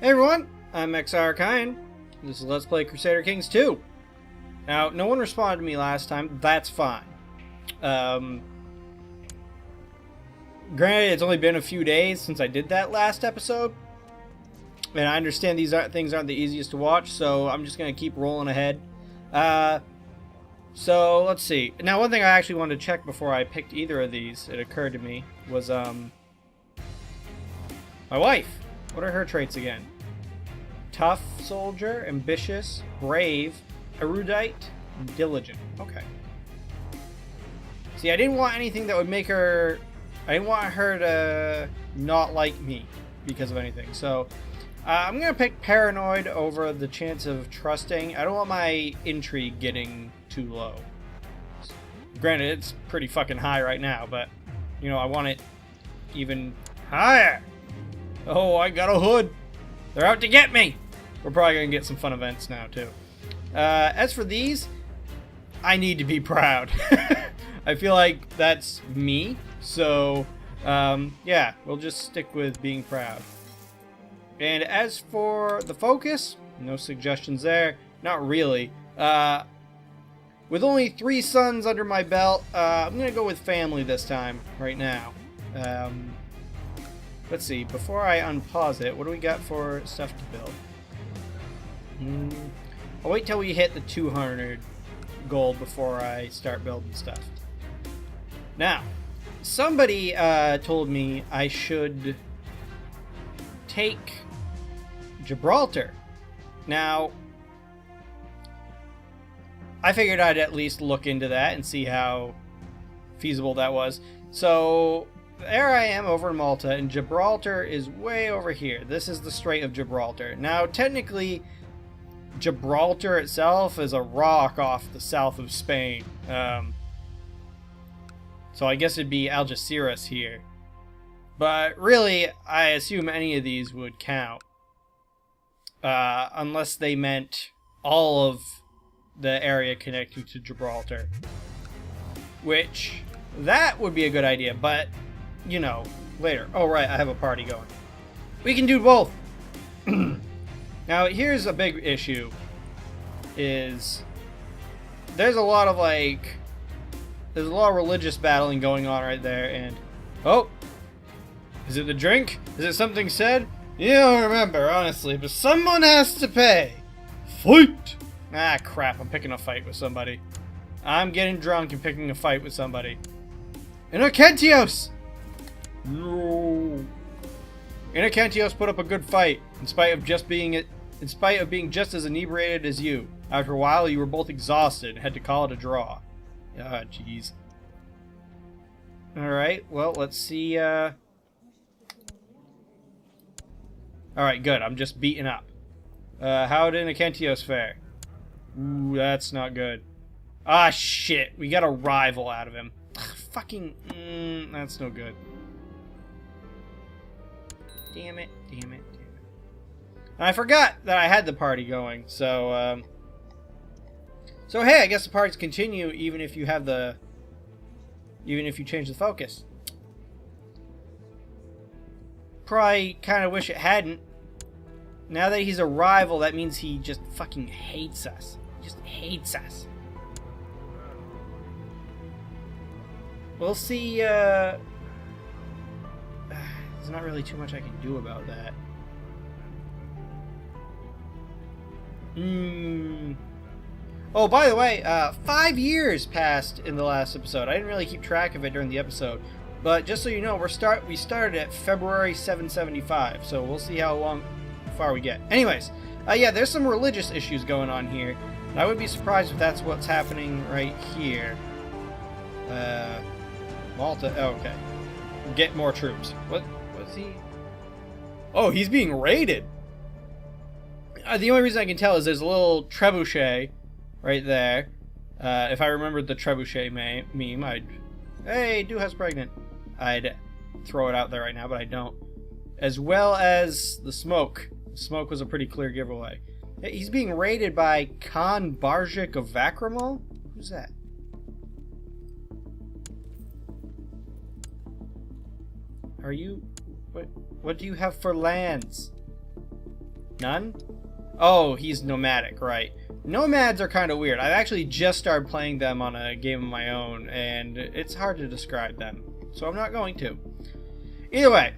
Hey everyone, I'm XR Kyan. This is Let's Play Crusader Kings 2. Now, no one responded to me last time. That's fine. Granted, it's only been a few days since I did that last episode. And I understand these things aren't the easiest to watch, so I'm just going to keep rolling ahead. So, let's see. Now, one thing I actually wanted to check before I picked either of these, it occurred to me, was, my wife. What are her traits again? Tough soldier, ambitious, brave, erudite, diligent. Okay. See, I didn't want anything that would make her... I didn't want her to not like me because of anything. So, I'm going to pick paranoid over the chance of trusting. I don't want my intrigue getting too low. Granted, it's pretty fucking high right now, but, you know, I want it even higher. Oh, I got a hood. They're out to get me. We're probably going to get some fun events now, too. As for these, I need to be proud. I feel like that's me. So, yeah, we'll just stick with being proud. And as for the focus, no suggestions there. Not really. With only 3 sons under my belt, I'm going to go with family this time, right now. Let's see, before I unpause it, what do we got for stuff to build? I'll wait till we hit the 200 gold before I start building stuff. Now, somebody told me I should take Gibraltar. Now, I figured I'd at least look into that and see how feasible that was. So, there I am over in Malta, and Gibraltar is way over here. This is the Strait of Gibraltar. Now, technically, Gibraltar itself is a rock off the south of Spain. So I guess it'd be Algeciras here. But really, I assume any of these would count. Unless they meant all of the area connecting to Gibraltar. Which, that would be a good idea, but, you know, later. Oh, right, I have a party going. We can do both! Now, here's a big issue, is there's a lot of, there's a lot of religious battling going on right there, and, oh, is it the drink? Is it something said? You don't remember, honestly, but someone has to pay. Fight! Ah, crap, I'm picking a fight with somebody. I'm getting drunk and picking a fight with somebody. Inokentios! No. Inokentios put up a good fight, in spite of being just as inebriated as you. After a while, you were both exhausted and had to call it a draw. Ah, jeez. Alright, well, let's see, Alright, good, I'm just beaten up. How did Inokentios fare? Ooh, that's not good. Ah, shit, we got a rival out of him. Ugh, fucking, that's no good. Damn it, damn it, damn it. And I forgot that I had the party going, so, so hey, I guess the parties continue even if you have the... even if you change the focus. Probably kind of wish it hadn't. Now that he's a rival, that means he just fucking hates us. Just hates us. We'll see, there's not really too much I can do about that. Oh, by the way, 5 years passed in the last episode. I didn't really keep track of it during the episode. But just so you know, we started at February 775, so we'll see how far we get. Anyways, yeah, there's some religious issues going on here. And I would be surprised if that's what's happening right here. Malta, oh, okay. Get more troops. What's he? Oh, he's being raided! The only reason I can tell is there's a little trebuchet right there. If I remembered the trebuchet meme, I'd... Hey, Duha's pregnant. I'd throw it out there right now, but I don't. As well as the smoke. The smoke was a pretty clear giveaway. He's being raided by Khan Barjik of Vakramol? Who's that? Are you... What do you have for lands? None? Oh, he's nomadic, right. Nomads are kind of weird. I've actually just started playing them on a game of my own, and it's hard to describe them. So I'm not going to. Either way,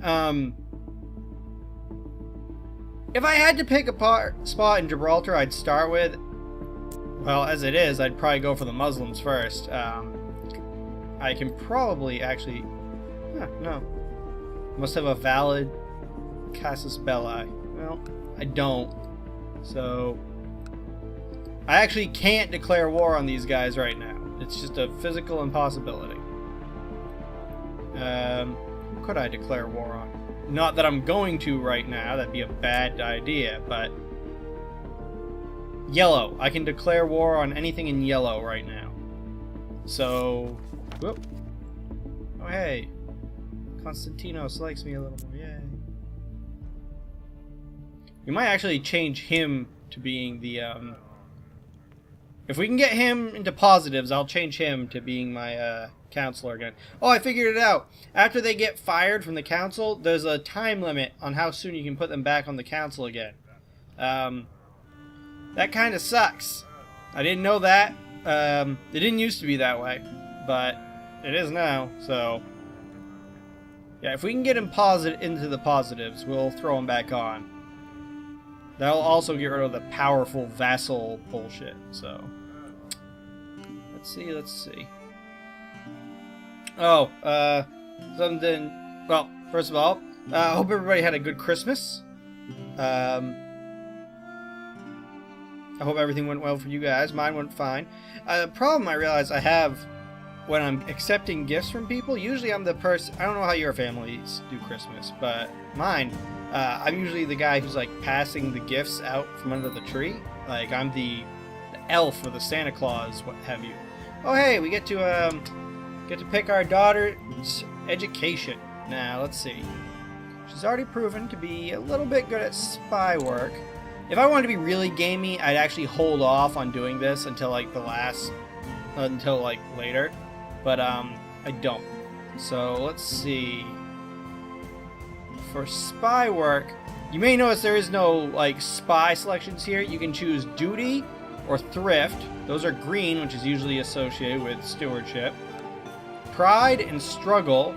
if I had to pick a spot in Gibraltar I'd start with, well, as it is, I'd probably go for the Muslims first. I can probably actually... no. Must have a valid casus belli. Well, I don't. So... I actually can't declare war on these guys right now. It's just a physical impossibility. Who could I declare war on? Not that I'm going to right now. That'd be a bad idea, but... Yellow. I can declare war on anything in yellow right now. So... Whoop. Oh, hey. Constantinos likes me a little more. Yay. We might actually change him to being the, If we can get him into positives, I'll change him to being my, counselor again. Oh, I figured it out. After they get fired from the council, there's a time limit on how soon you can put them back on the council again. That kind of sucks. I didn't know that. It didn't used to be that way, but it is now, so... Yeah, if we can get him into the positives, we'll throw him back on. That'll also get rid of the powerful vassal bullshit, so... Let's see. Oh, something... Well, first of all, I hope everybody had a good Christmas. I hope everything went well for you guys. Mine went fine. The problem I realize I have when I'm accepting gifts from people, usually I'm the person... I don't know how your families do Christmas, but mine, I'm usually the guy who's, like, passing the gifts out from under the tree. Like, I'm the elf or the Santa Claus, what have you. Oh, hey, we get to pick our daughter's education. Now, let's see. She's already proven to be a little bit good at spy work. If I wanted to be really gamey, I'd actually hold off on doing this until, like, later. But, I don't. So, let's see. For spy work, you may notice there is no, like, spy selections here. You can choose duty or thrift. Those are green, which is usually associated with stewardship. Pride and struggle,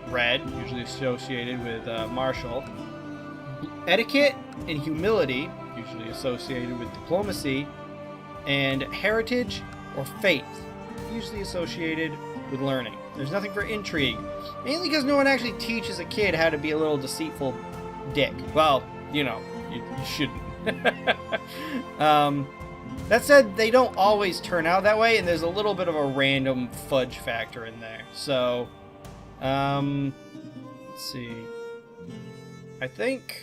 red, usually associated with martial. Etiquette and humility, usually associated with diplomacy. And heritage or faith, usually associated with learning. There's nothing for intrigue, mainly because no one actually teaches a kid how to be a little deceitful dick. Well, you know, you shouldn't. That said, they don't always turn out that way, and there's a little bit of a random fudge factor in there. So, let's see. I think...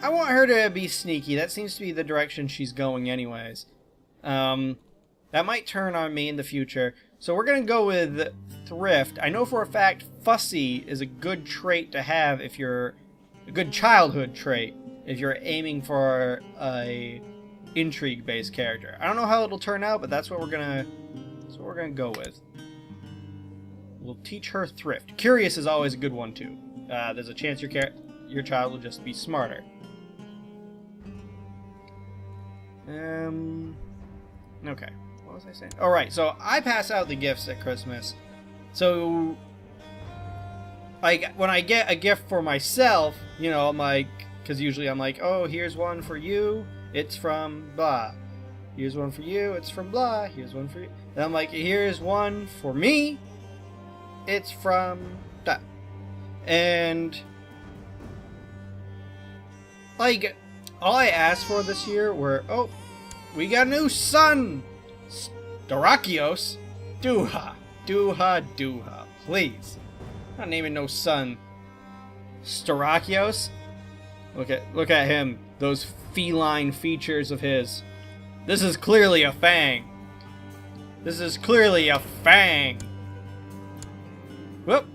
I want her to be sneaky. That seems to be the direction she's going anyways. That might turn on me in the future. So we're going to go with thrift. I know for a fact fussy is a good trait to have if you're... a good childhood trait if you're aiming for a intrigue-based character. I don't know how it'll turn out, but that's what we're going to go with. We'll teach her thrift. Curious is always a good one too. There's a chance your child will just be smarter. Okay. What was I saying? All right. So I pass out the gifts at Christmas. So, like, when I get a gift for myself, you know, I'm like, because usually I'm like, oh, here's one for you. It's from blah. Here's one for you. It's from blah. Here's one for you. And I'm like, here's one for me. It's from that. And, like, all I asked for this year were, oh, we got a new son! Storakios? Duha. Please. I'm not naming no son Storakios. Look at him. Those feline features of his. This is clearly a fang. Whoop.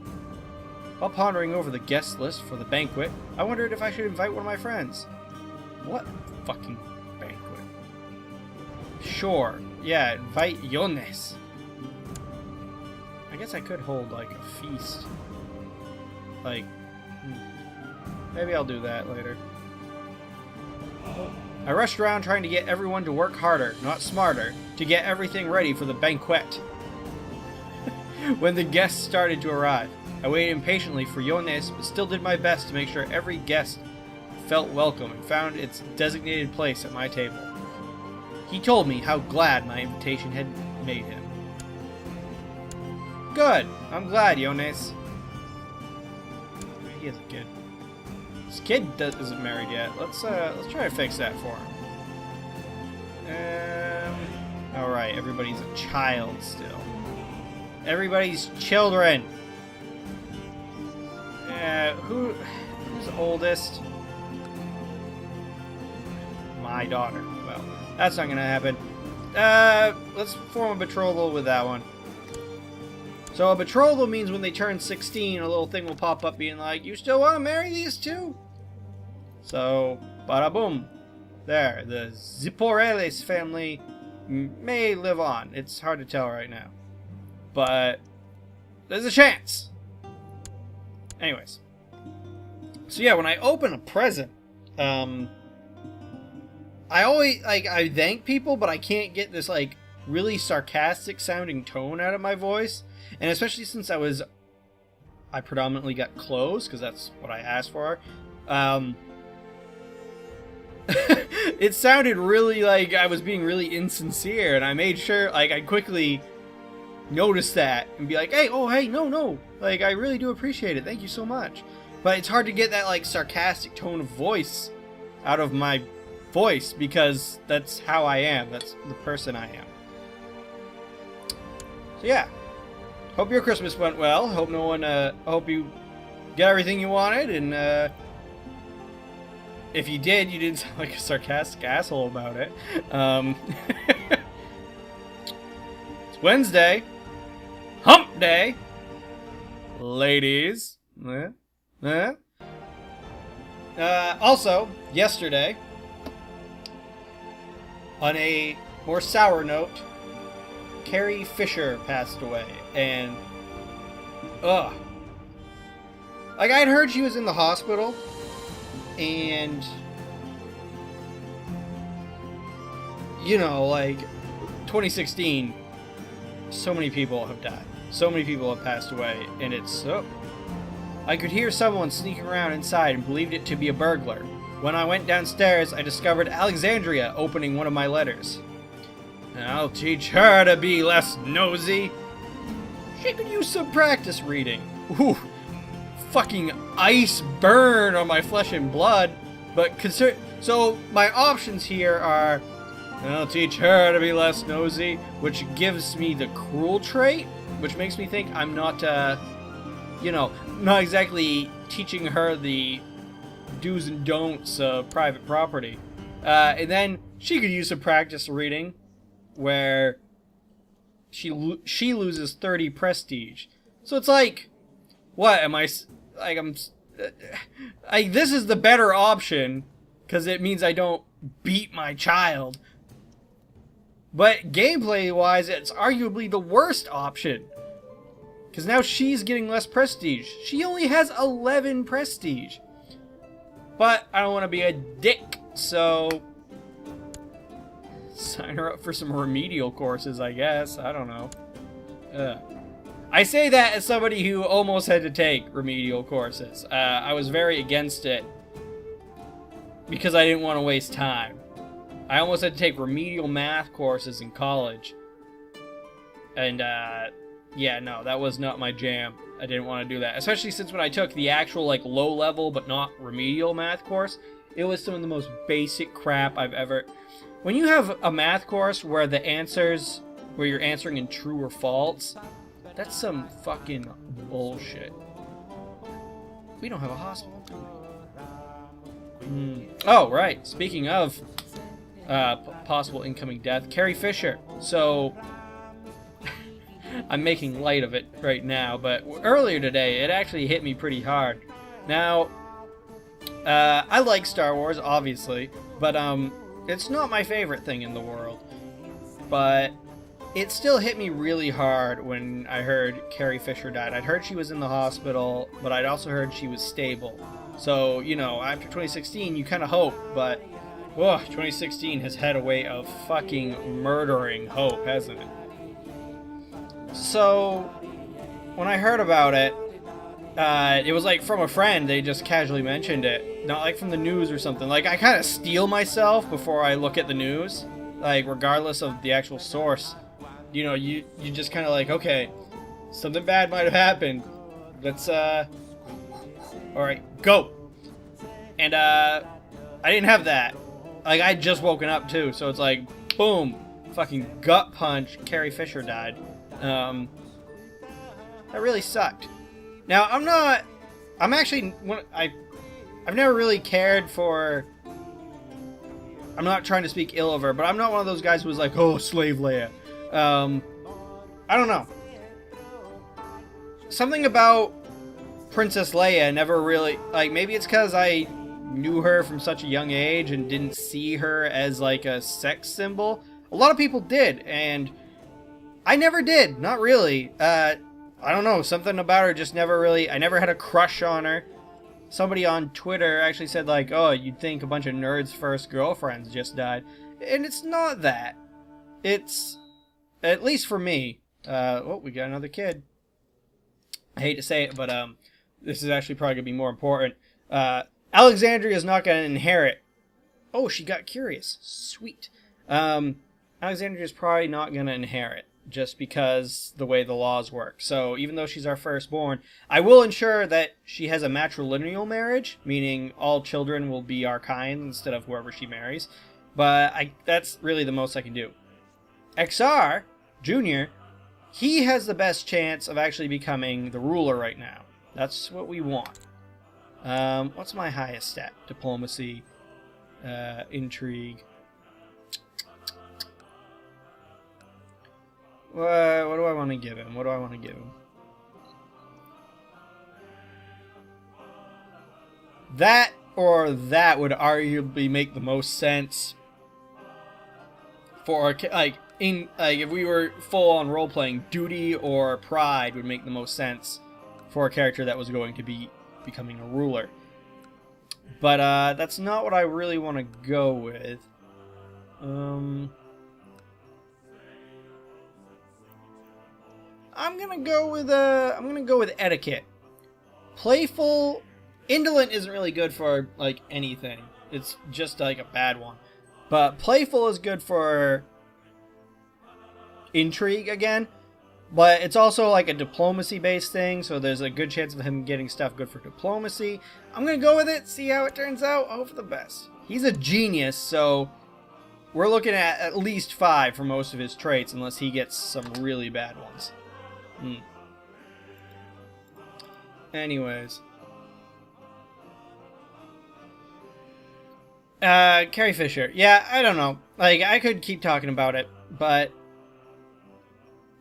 While pondering over the guest list for the banquet, I wondered if I should invite one of my friends. What fucking banquet? Sure. Yeah, invite Yones. I guess I could hold, like, a feast. Like, maybe I'll do that later. I rushed around trying to get everyone to work harder, not smarter, to get everything ready for the banquet. When the guests started to arrive, I waited impatiently for Yones, but still did my best to make sure every guest felt welcome and found its designated place at my table. He told me how glad my invitation had made him. Good. I'm glad, Yones. He has a kid. His kid isn't married yet. Let's try to fix that for him. All right. Everybody's a child still. Everybody's children. Who's oldest? My daughter. Well, that's not gonna happen. Let's form a betrothal with that one. So a betrothal means when they turn 16, a little thing will pop up being like, you still want to marry these two? So, bada boom. There, the Ziporeles family may live on. It's hard to tell right now. But there's a chance. Anyways. So yeah, when I open a present, I always, like, I thank people, but I can't get this, like, really sarcastic sounding tone out of my voice. And especially since I predominantly got clothes, because that's what I asked for. It sounded really like I was being really insincere, and I made sure, like, I quickly noticed that and be like, hey, no, like, I really do appreciate it, thank you so much. But it's hard to get that, like, sarcastic tone of voice out of my voice, because that's how I am, that's the person I am. So yeah, hope your Christmas went well. Hope no one, hope you get everything you wanted, and if you did, you didn't sound like a sarcastic asshole about it. It's Wednesday, Hump Day, ladies. Also, yesterday, on a more sour note, Carrie Fisher passed away, and like, I'd heard she was in the hospital, and you know, like, 2016, so many people have died, so many people have passed away, and it's so... I could hear someone sneaking around inside and believed it to be a burglar. When I went downstairs, I discovered Alexandria opening one of my letters. I'll teach her to be less nosy. She could use some practice reading. Ooh, fucking ice burn on my flesh and blood. But so my options here are, I'll teach her to be less nosy, which gives me the cruel trait, which makes me think I'm not, you know, not exactly teaching her the do's and don'ts of private property. And then she could use some practice reading, where she loses 30 prestige. So it's like, what am I, like, this is the better option, because it means I don't beat my child. But gameplay wise, it's arguably the worst option, because now she's getting less prestige. She only has 11 prestige. But I don't want to be a dick, so sign her up for some remedial courses, I guess. I don't know. I say that as somebody who almost had to take remedial courses. I was very against it because I didn't want to waste time. I almost had to take remedial math courses in college. And, yeah, no, that was not my jam. I didn't want to do that. Especially since when I took the actual, like, low-level but not remedial math course, it was some of the most basic crap I've ever... When you have a math course where the answers, where you're answering in true or false, that's some fucking bullshit. We don't have a hospital. Oh, right. Speaking of possible incoming death, Carrie Fisher. So, I'm making light of it right now, but earlier today, it actually hit me pretty hard. Now, I like Star Wars, obviously, but it's not my favorite thing in the world. but it still hit me really hard when I heard Carrie Fisher died. I'd heard she was in the hospital, but I'd also heard she was stable. So, you know, after 2016, you kind of hope, but 2016 has had a way of fucking murdering hope, hasn't it? So, when I heard about it, it was like from a friend. They just casually mentioned it, not like from the news or something. Like, I kind of steel myself before I look at the news, like regardless of the actual source. You know, you just kind of like, okay, something bad might have happened. Let's all right, go. And I didn't have that. Like, I'd just woken up too, so it's like, boom, fucking gut punch. Carrie Fisher died. That really sucked. Now, I've never really cared for, I'm not trying to speak ill of her, but I'm not one of those guys who was like, oh, Slave Leia. I don't know. Something about Princess Leia never really, like, maybe it's because I knew her from such a young age and didn't see her as, like, a sex symbol. A lot of people did, and I never did. Not really. I don't know, something about her just never really, I never had a crush on her. Somebody on Twitter actually said, like, oh, you'd think a bunch of nerds' first girlfriends just died. And it's not that. It's, at least for me, we got another kid. I hate to say it, but this is actually probably going to be more important. Alexandria is not going to inherit. Oh, she got curious. Sweet. Alexandria is probably not going to inherit, just because the way the laws work. So even though she's our firstborn, I will ensure that she has a matrilineal marriage, meaning all children will be our kind instead of whoever she marries. But that's really the most I can do. XR, Jr., he has the best chance of actually becoming the ruler right now. That's what we want. What's my highest stat? Diplomacy, intrigue. What do I want to give him? That or that would arguably make the most sense for, like, if we were full on role playing, duty or pride would make the most sense for a character that was going to be becoming a ruler. But that's not what I really want to go with. I'm gonna go with etiquette. Playful, indolent isn't really good for, like, anything. It's just like a bad one. But playful is good for intrigue again. But it's also like a diplomacy-based thing, so there's a good chance of him getting stuff good for diplomacy. I'm gonna go with it, see how it turns out, hope for the best. He's a genius, so we're looking at least 5 for most of his traits, unless he gets some really bad ones. Anyways. Carrie Fisher. Yeah, I don't know. Like, I could keep talking about it, but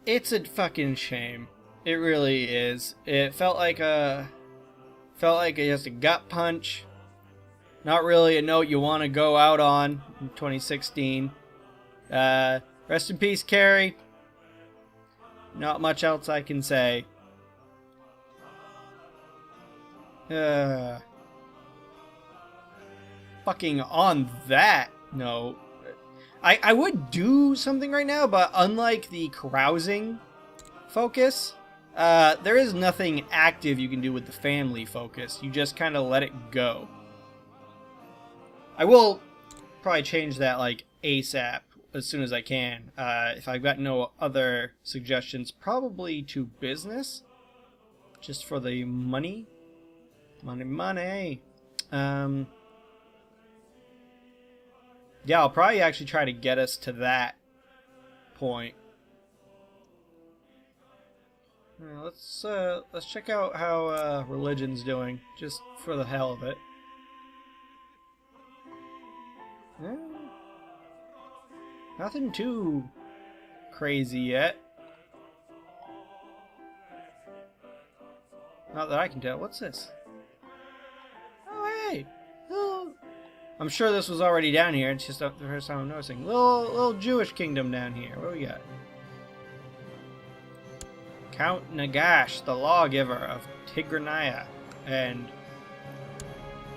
it's a fucking shame. It really is. It felt like just a gut punch. Not really a note you want to go out on in 2016. Rest in peace, Carrie. Not much else I can say. Fucking on that note, I would do something right now, but unlike the carousing focus, there is nothing active you can do with the family focus. You just kind of let it go. I will probably change that, like, ASAP as soon as I can. If I've got no other suggestions, probably to business, just for the money. Money. Yeah, I'll probably actually try to get us to that point. Let's check out how religion's doing, just for the hell of it. Nothing too crazy yet. Not that I can tell. What's this? Oh, hey! I'm sure this was already down here. It's just the first time I'm noticing. Little Jewish kingdom down here. What do we got? Count Nagash, the lawgiver of Tigranaya, and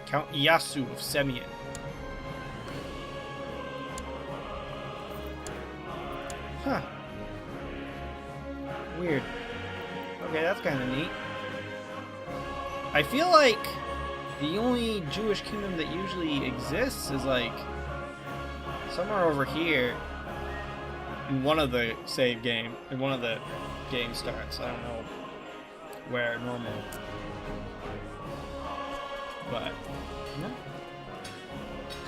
Count Iyasu of Semyon. Huh. Weird. Okay, that's kind of neat. I feel like the only Jewish kingdom that usually exists is like somewhere over here in one of the save game, in one of the game starts. I don't know where normal, but no.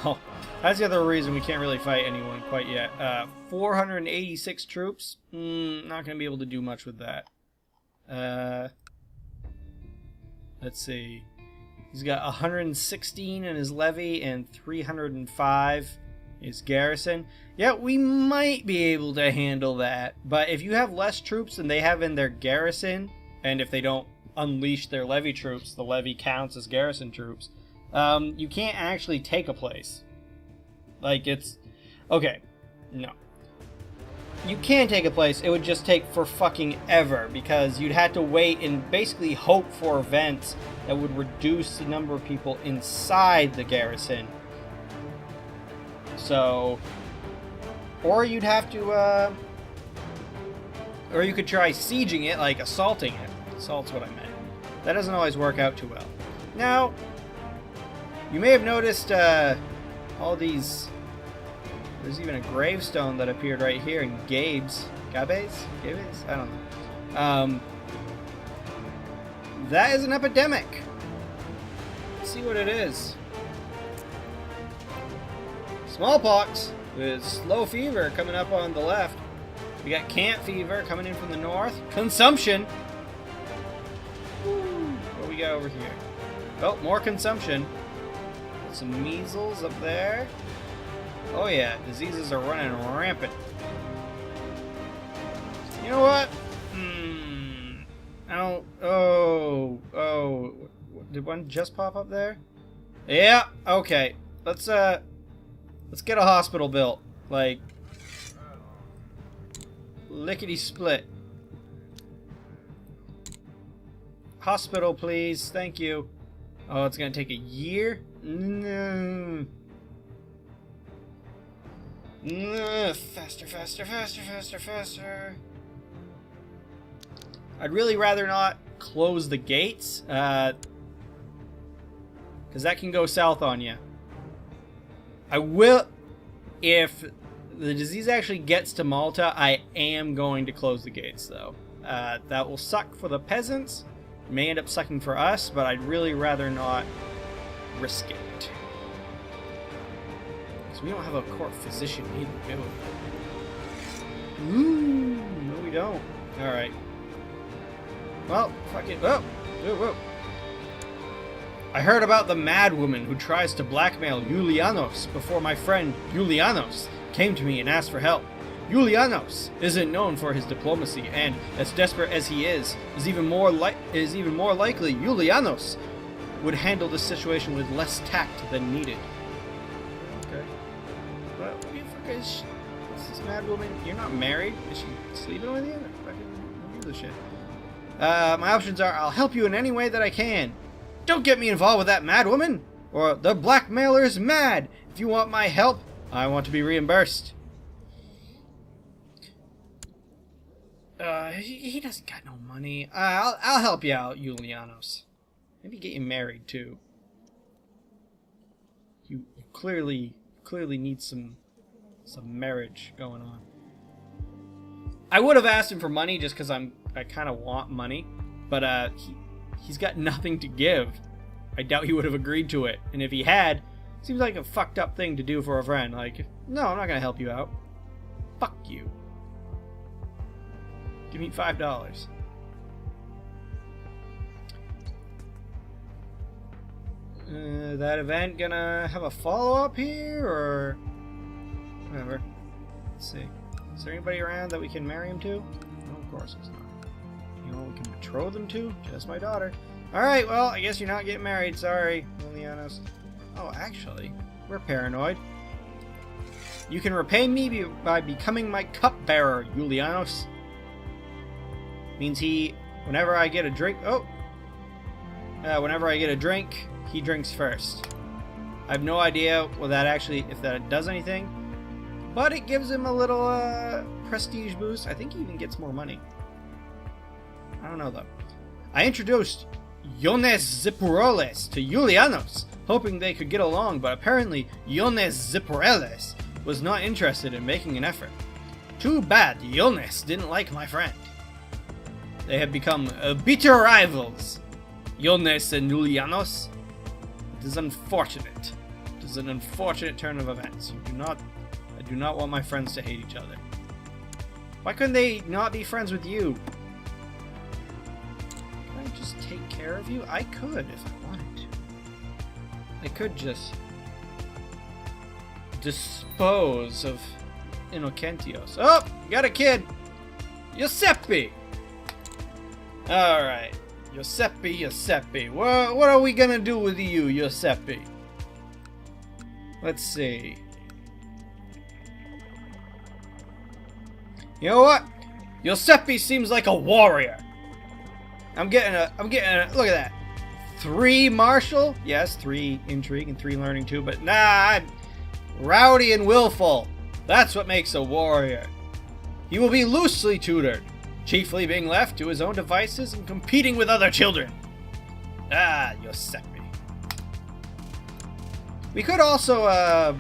Oh, that's the other reason we can't really fight anyone quite yet. 486 troops. Not gonna be able to do much with that. Let's see. He's got 116 in his levy and 305 in his garrison. Yeah, we might be able to handle that. But if you have less troops than they have in their garrison, and if they don't unleash their levy troops, the levy counts as garrison troops, you can't actually take a place. Like, it's... Okay, no. You can take a place, it would just take for fucking ever, because you'd have to wait and basically hope for events that would reduce the number of people inside the garrison. So, or you'd have to, or you could try sieging it, like assaulting it. Assault's what I meant. That doesn't always work out too well. Now, you may have noticed, all these... There's even a gravestone that appeared right here in Gabes? I don't know. That is an epidemic. Let's see what it is. Smallpox with slow fever coming up on the left. We got camp fever coming in from the north. Consumption. Woo. What do we got over here? Oh, more consumption. Some measles up there. Oh yeah, diseases are running rampant. You know what? I don't... Oh. Did one just pop up there? Yeah, okay. Let's get a hospital built. Like... lickety-split. Hospital, please. Thank you. Oh, it's gonna take a year? No. Faster. I'd really rather not close the gates, because that can go south on you. I will, if the disease actually gets to Malta, I am going to close the gates, though. That will suck for the peasants, may end up sucking for us, but I'd really rather not risk it. We don't have a court physician either, do we? Ooh, no we don't. Alright. Well, fuck it. Whoa. I heard about the mad woman who tries to blackmail Julianos before my friend Julianos came to me and asked for help. Julianos isn't known for his diplomacy, and as desperate as he is even more likely Julianos would handle the situation with less tact than needed. Is this mad woman? You're not married? Is she sleeping with you? Fucking do this shit. My options are: I'll help you in any way that I can. Don't get me involved with that mad woman, or the blackmailer is mad. If you want my help, I want to be reimbursed. He doesn't got no money. I'll help you out, Julianos. Maybe get you married too. You clearly need some marriage going on. I would have asked him for money just because I kind of want money, but he's got nothing to give. I doubt he would have agreed to it, and if he had, it seems like a fucked up thing to do for a friend. Like, no, I'm not gonna help you out. Fuck you. Give me $5. That event gonna have a follow-up here, or whatever. Let's see. Is there anybody around that we can marry him to? No, of course there's not. Anyone we can betroth them to? Just my daughter. Alright, well, I guess you're not getting married. Sorry, Julianos. Oh, actually, We're paranoid. You can repay me by becoming my cupbearer, Julianos. Means whenever I get a drink... whenever I get a drink, he drinks first. I have no idea if that does anything. But it gives him a little prestige boost. I think he even gets more money. I don't know though. I introduced Iones Zipuroles to Julianos, hoping they could get along, but apparently Iones Zipuroles was not interested in making an effort. Too bad Iones didn't like my friend. They have become bitter rivals, Iones and Julianos. It is unfortunate. It is an unfortunate turn of events. I do not want my friends to hate each other. Why couldn't they not be friends with you? Can I just take care of you? I could if I wanted to. I could just dispose of Inocentios. Oh, got a kid! Giuseppe! Alright. Giuseppe. What are we gonna do with you, Giuseppe? Let's see. You know what? Giuseppe seems like a warrior. I'm getting a look at that. 3 martial? Yes, 3 intrigue and 3 learning too, but nah, rowdy and willful. That's what makes a warrior. He will be loosely tutored, chiefly being left to his own devices and competing with other children. Ah, Giuseppe. We could also,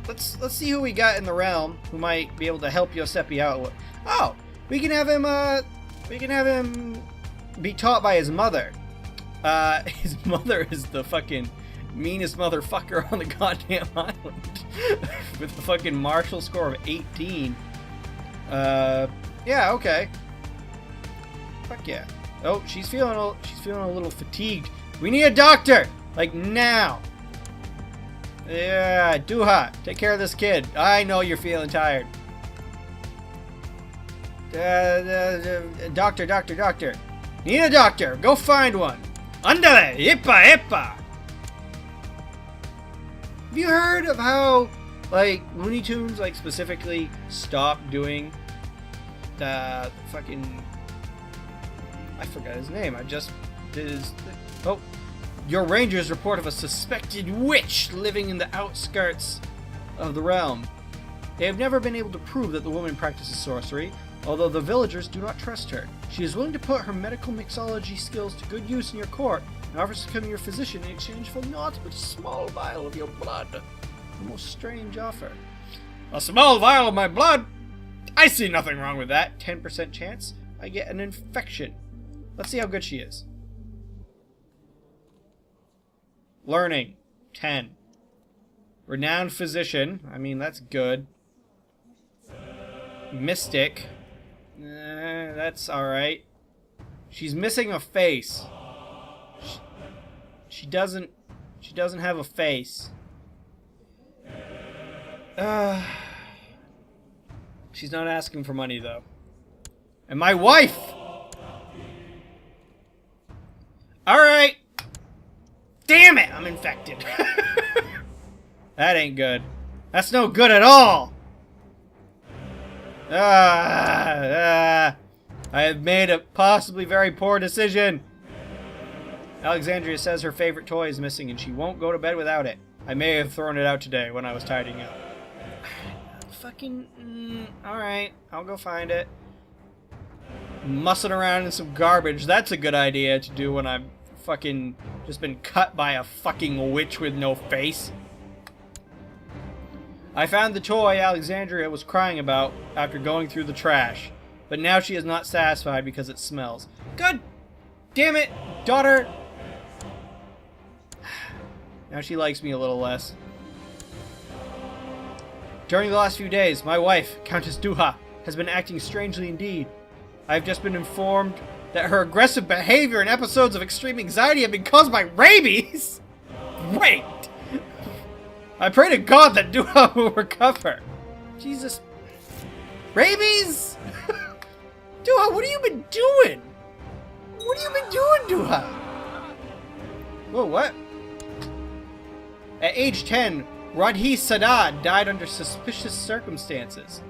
let's see who we got in the realm who might be able to help Giuseppe out. Oh, we can have him be taught by his mother. His mother is the fucking meanest motherfucker on the goddamn island with a fucking martial score of 18. Yeah, okay. Fuck yeah. Oh, she's feeling a little fatigued. We need a doctor, like now. Yeah, Duha, take care of this kid. I know you're feeling tired. Doctor. Need a doctor. Go find one. Andale, Ipa. Have you heard of how, like, Looney Tunes, like, specifically stopped doing the fucking... I forgot his name. I just did his... Oh. Your rangers report of a suspected witch living in the outskirts of the realm. They have never been able to prove that the woman practices sorcery, although the villagers do not trust her. She is willing to put her medical mixology skills to good use in your court and offers to become your physician in exchange for naught but a small vial of your blood. A most strange offer. A small vial of my blood? I see nothing wrong with that. 10% chance I get an infection. Let's see how good she is. Learning, 10. Renowned physician, I mean, that's good. Mystic, that's alright. She's missing a face. She doesn't have a face. She's not asking for money, though. And my wife! Alright! Damn it! I'm infected. That ain't good. That's no good at all! I have made a possibly very poor decision. Alexandria says her favorite toy is missing and she won't go to bed without it. I may have thrown it out today when I was tidying up. Fucking... Alright, I'll go find it. Mussing around in some garbage. That's a good idea to do when I've fucking just been cut by a fucking witch with no face. I found the toy Alexandria was crying about after going through the trash, but now she is not satisfied because it smells. God damn it, daughter! Now she likes me a little less. During the last few days, my wife, Countess Duha, has been acting strangely indeed. I have just been informed that her aggressive behavior and episodes of extreme anxiety have been caused by rabies! Wait! I pray to God that Duha will recover. Jesus. Rabies? Duha, what have you been doing? What have you been doing, Duha? Whoa, what? At age 10, Radhi Sadat died under suspicious circumstances.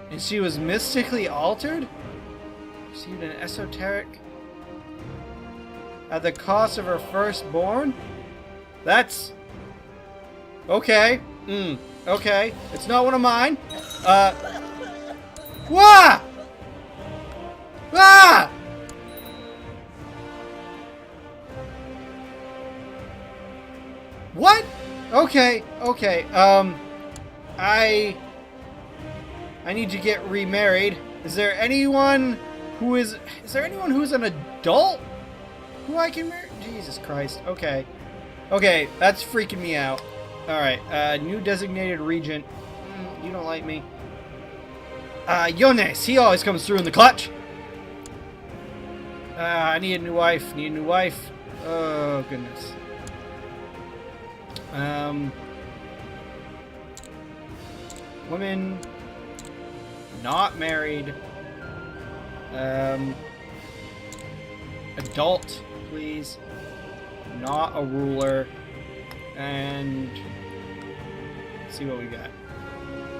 And she was mystically altered? Received an esoteric... at the cost of her firstborn? That's... okay. Okay. It's not one of mine. Wah! Ah! What? Okay, okay. I need to get remarried. Is there anyone who's an adult who I can marry? Jesus Christ. Okay. Okay, that's freaking me out. Alright, new designated regent. You don't like me. Yones, he always comes through in the clutch. I need a new wife. Need a new wife. Oh, goodness. Women not married. Adult, please. Not a ruler. And let's see what we got.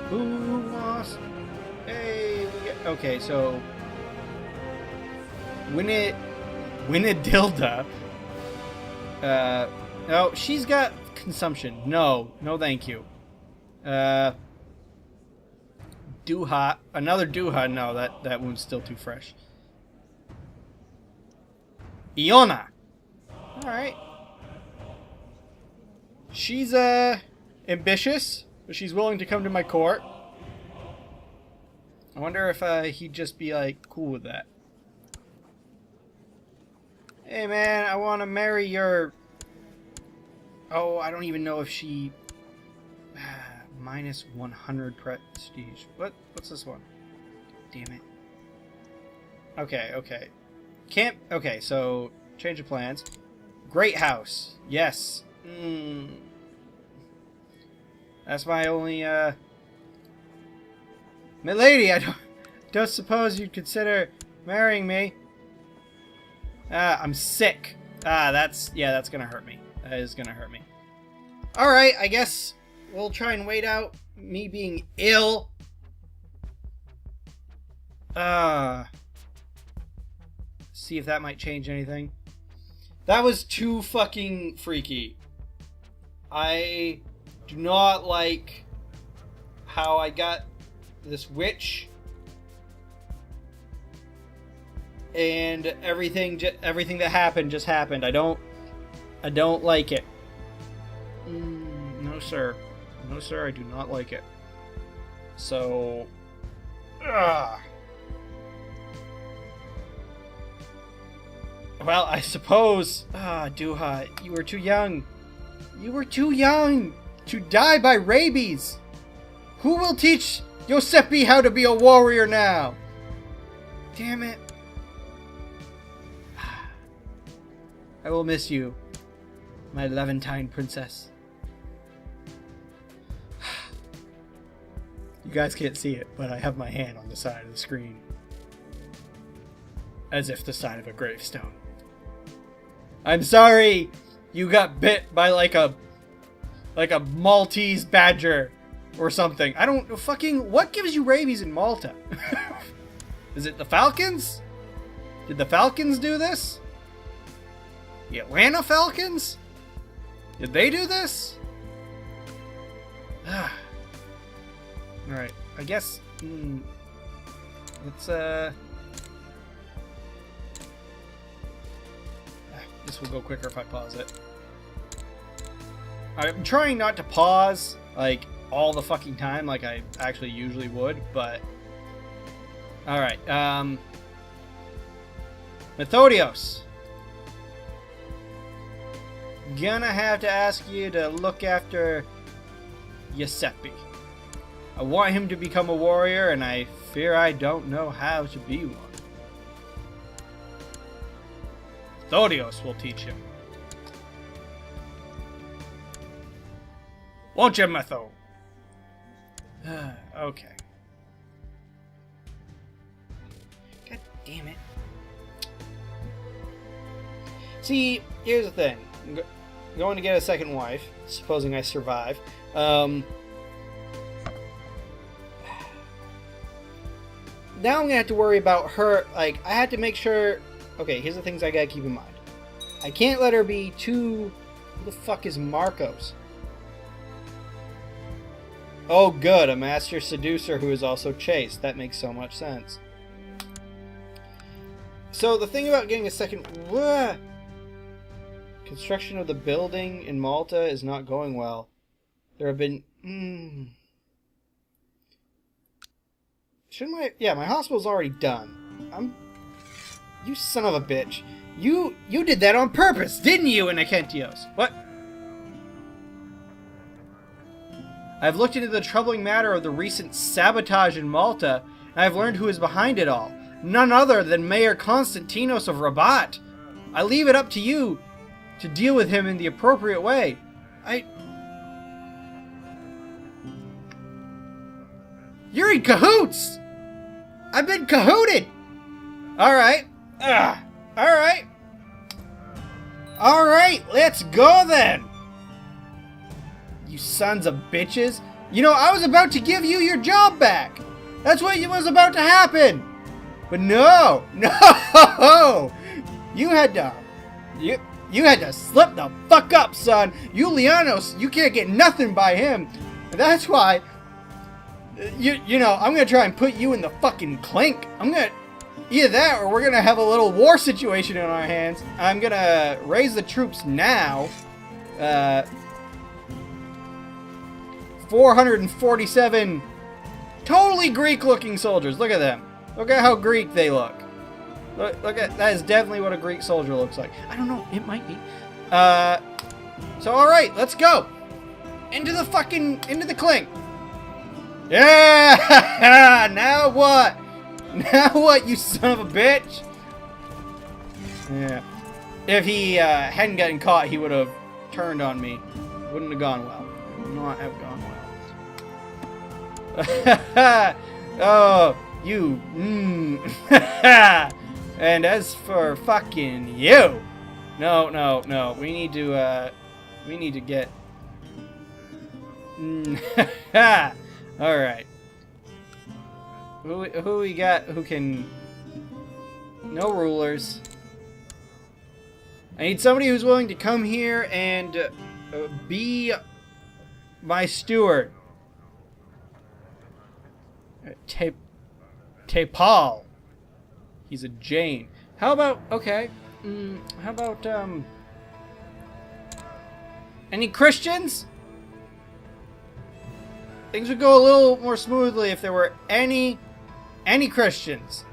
Who wants? Hey, we got, okay, so Winidilda. Oh, she's got consumption. No, no, thank you. Duha, another Duha. No, that wound's still too fresh. Iona. All right. She's ambitious, but she's willing to come to my court. I wonder if he'd just be like cool with that. Hey man, I want to marry your... Oh, I don't even know if she... minus 100 prestige. What's this one? Damn it. Okay, okay. Can't... Okay, so... Change of plans. Great house. Yes. That's my only, Milady, I don't suppose you'd consider marrying me. I'm sick. That's gonna hurt me. That is gonna hurt me. Alright, I guess we'll try and wait out me being ill. See if that might change anything. That was too fucking freaky. I do not like how I got this witch and everything that happened just happened. I don't like it. No sir. No sir, I do not like it. So well, I suppose Duha, you were too young. You were too young to die by rabies. Who will teach Yosepi how to be a warrior now? Damn it. I will miss you, my Levantine princess. You guys can't see it, but I have my hand on the side of the screen. As if the side of a gravestone. I'm sorry you got bit by like a Maltese badger or something. I don't fucking... What gives you rabies in Malta? Is it the Falcons? Did the Falcons do this? The Atlanta Falcons? Did they do this? Alright, I guess... let's, this will go quicker if I pause it. I'm trying not to pause, like, all the fucking time like I actually usually would, but... Alright, Methodios. Gonna have to ask you to look after Giuseppe. I want him to become a warrior, and I fear I don't know how to be one. Methodios will teach him. Won't you, Metho? Okay. God damn it. See, here's the thing. going to get a second wife, supposing I survive. Now I'm gonna have to worry about her. Like, I had to make sure. Okay, here's the things I gotta keep in mind. I can't let her be too. Who the fuck is Marcos? Oh, good, a master seducer who is also chaste. That makes so much sense. So the thing about getting a second. Construction of the building in Malta is not going well. There have been. Shouldn't my... Yeah, my hospital's already done. You son of a bitch. You did that on purpose, didn't you, Inakentios? What? I've looked into the troubling matter of the recent sabotage in Malta, and I've learned who is behind it all. None other than Mayor Konstantinos of Rabat. I leave it up to you to deal with him in the appropriate way. You're in cahoots! I've been cahooted! Alright. Alright. Alright, let's go then! You sons of bitches. You know, I was about to give you your job back. That's what was about to happen. But no! No! You had to slip the fuck up, son. Julianos, you can't get nothing by him. That's why... You know, I'm gonna try and put you in the fucking clink. I'm gonna... Either that, or we're gonna have a little war situation in our hands. I'm gonna raise the troops now. 447 totally Greek-looking soldiers. Look at them. Look at how Greek they look. Look at... That is definitely what a Greek soldier looks like. I don't know. It might be. So, alright, let's go. Into the clink. Yeah! Now what? Now what, you son of a bitch? Yeah. If he hadn't gotten caught, he would have turned on me. Wouldn't have gone well. Would not have gone well. Oh, you. And as for fucking you. No. We need to get... Alright. Who we got who can... No rulers. I need somebody who's willing to come here and be my steward. Tepal. He's a Jain. How about... Okay. How about, any Christians? Things would go a little more smoothly if there were any Christians.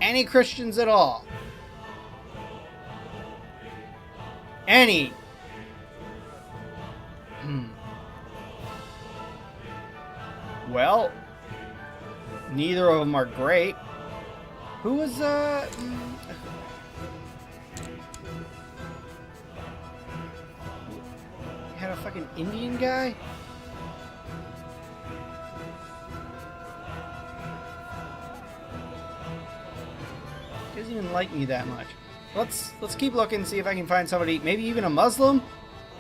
Any Christians at all. Any. Well, neither of them are great. Who was, had a fucking Indian guy? Doesn't even like me that much. Let's keep looking, see if I can find somebody, maybe even a Muslim,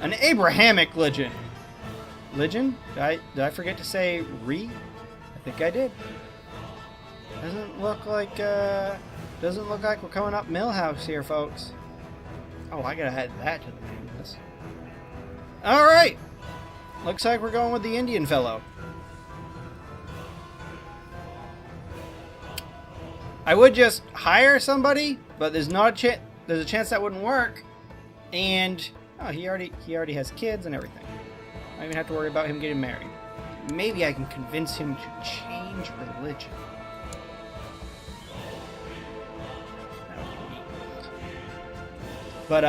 an Abrahamic religion. Did I forget to say re? I think I did. Doesn't look like we're coming up Millhouse here, folks. Oh, I gotta add that to the name of this. All right. Looks like we're going with the Indian fellow. I would just hire somebody, but there's a chance that wouldn't work. And oh, he already has kids and everything. I don't even have to worry about him getting married. Maybe I can convince him to change religion. That would be neat. But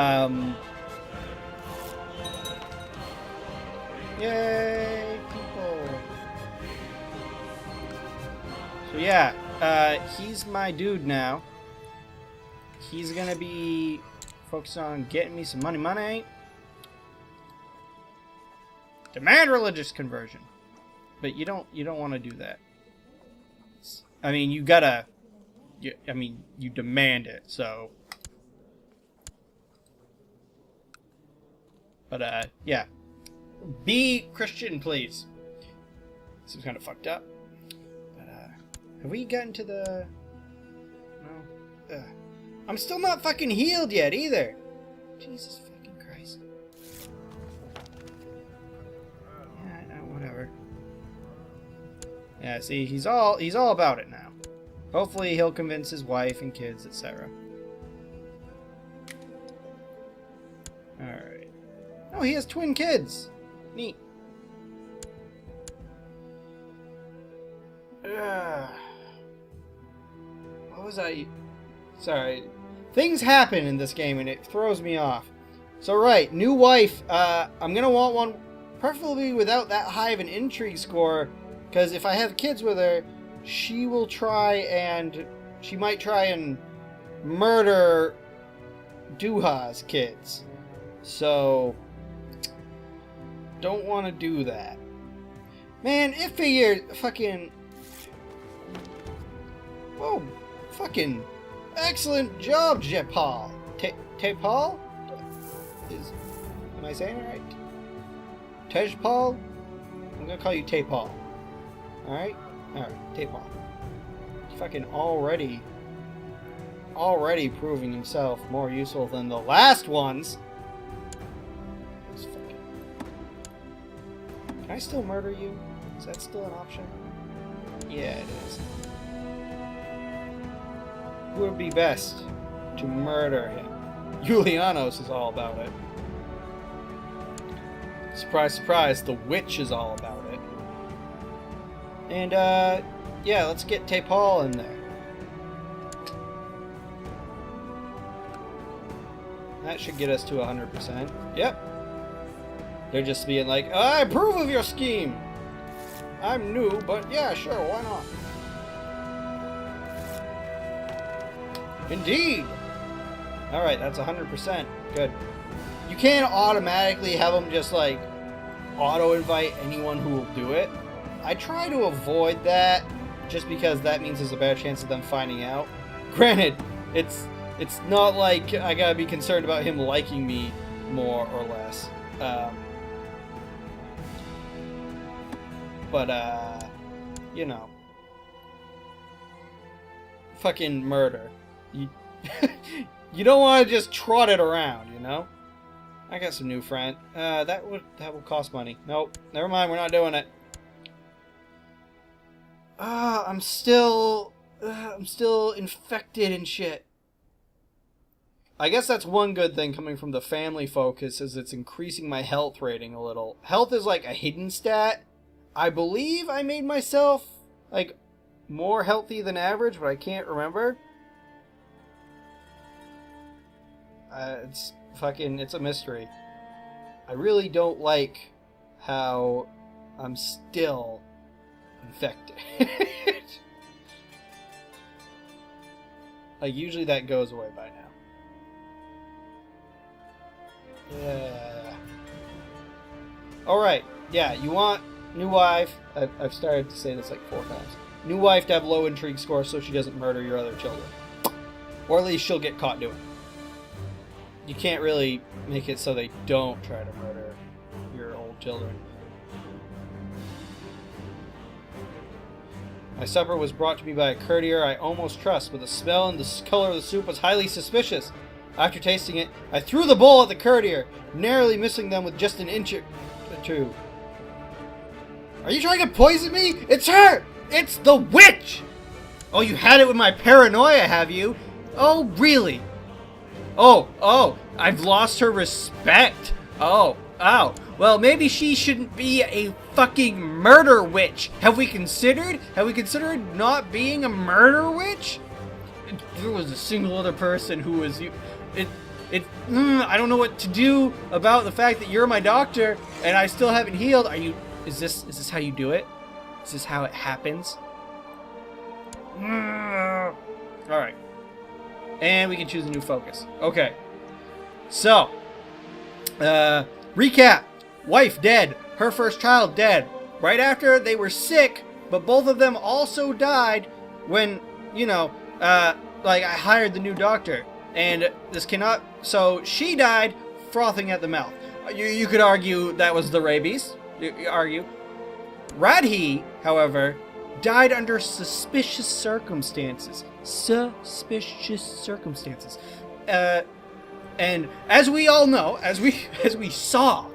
yay, people. So yeah. He's my dude now. He's gonna be focused on getting me some money. Demand religious conversion. But you don't want to do that. I mean, you demand it, so. But, yeah. Be Christian, please. Seems kind of fucked up. But, have we gotten to the... No. I'm still not fucking healed yet, either. Jesus fucking Christ. Yeah, whatever. Yeah, see, he's all about it now. Hopefully he'll convince his wife and kids, etc. Alright. Oh, he has twin kids. Neat. What was I... Sorry. Things happen in this game and it throws me off. So right, new wife. I'm gonna want one preferably without that high of an intrigue score, because if I have kids with her, she might try and murder Duha's kids. So don't want to do that. Man, it figured fucking... Whoa, fucking excellent job, Jepal. Tepal? Am I saying it right? Tejpal? I'm gonna call you Tepal. Alright? Alright, Tepal. Fucking already proving himself more useful than the last ones. Can I still murder you? Is that still an option? Yeah, it is. Who would be best to murder him? Julianos is all about it. Surprise, surprise, the witch is all about it. And, yeah, let's get Tepal in there. That should get us to 100%. Yep. They're just being like, I approve of your scheme! I'm new, but yeah, sure, why not? Indeed! Alright, that's 100%. Good. You can't automatically have them just, like, auto-invite anyone who will do it. I try to avoid that, just because that means there's a better chance of them finding out. Granted, it's not like I gotta be concerned about him liking me more or less. You know. Fucking murder. You, you don't want to just trot it around, you know? I got some new friend. That will cost money. Nope. Never mind, we're not doing it. I'm still infected and shit. I guess that's one good thing coming from the family focus, is it's increasing my health rating a little. Health is like a hidden stat. I believe I made myself, like, more healthy than average, but I can't remember. It's a mystery. I really don't like how I'm still infected. Like, usually that goes away by now. Yeah. Alright, yeah, you want new wife. I've started to say this like 4 times. New wife to have low intrigue score so she doesn't murder your other children. Or at least she'll get caught doing it. You can't really make it so they don't try to murder your old children. My supper was brought to me by a courtier I almost trust, but the smell and the color of the soup was highly suspicious. After tasting it, I threw the bowl at the courtier, narrowly missing them with just an inch or two. Are you trying to poison me? It's her! It's the witch! Oh, you had it with my paranoia, have you? Oh, really? Oh, I've lost her respect. Oh, well, maybe she shouldn't be a fucking murder witch. Have we considered not being a murder witch? If there was a single other person who was I don't know what to do about the fact that you're my doctor and I still haven't healed. Is this how you do it? Is this how it happens? Alright. And we can choose a new focus. Okay. So, recap. Wife dead. Her first child dead. Right after they were sick, but both of them also died when, like I hired the new doctor. And this cannot... So, she died frothing at the mouth. You could argue that was the rabies. You argue. Radhi, however, died under suspicious circumstances. Suspicious circumstances. And as we all know, as we saw,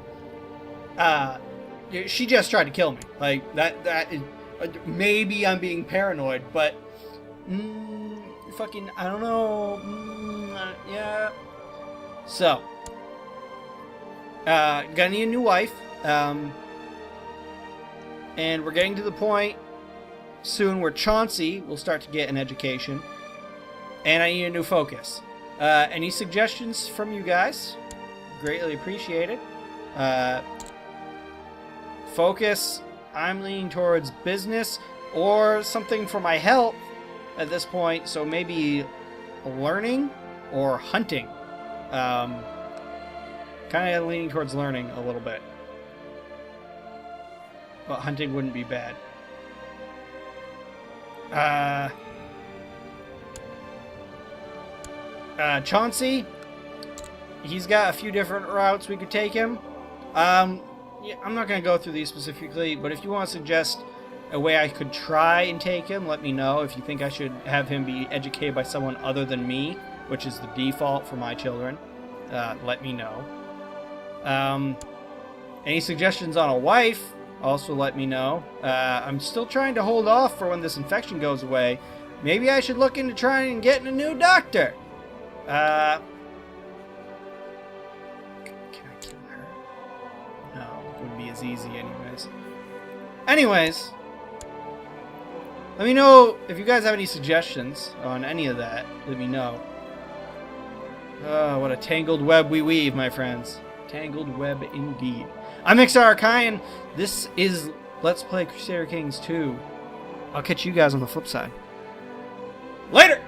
she just tried to kill me. Like that is, maybe I'm being paranoid, but fucking I don't know. Yeah. So, gonna need a new wife. And we're getting to the point soon where Chauncey will start to get an education. And I need a new focus. Any suggestions from you guys? Greatly appreciated. Focus, I'm leaning towards business or something for my health at this point. So maybe learning or hunting. Kind of leaning towards learning a little bit. But hunting wouldn't be bad. Chauncey, he's got a few different routes we could take him. Yeah, I'm not going to go through these specifically, but if you want to suggest a way I could try and take him, let me know. If you think I should have him be educated by someone other than me, which is the default for my children, let me know. Any suggestions on a wife? Also let me know. I'm still trying to hold off for when this infection goes away. Maybe I should look into trying and getting a new doctor. Can I kill her? No, it wouldn't be as easy anyways. Let me know if you guys have any suggestions on any of that. Let me know. Oh, what a tangled web we weave, my friends. Tangled web indeed. I'm Mixar Archaean. This is Let's Play Crusader Kings 2. I'll catch you guys on the flip side. Later!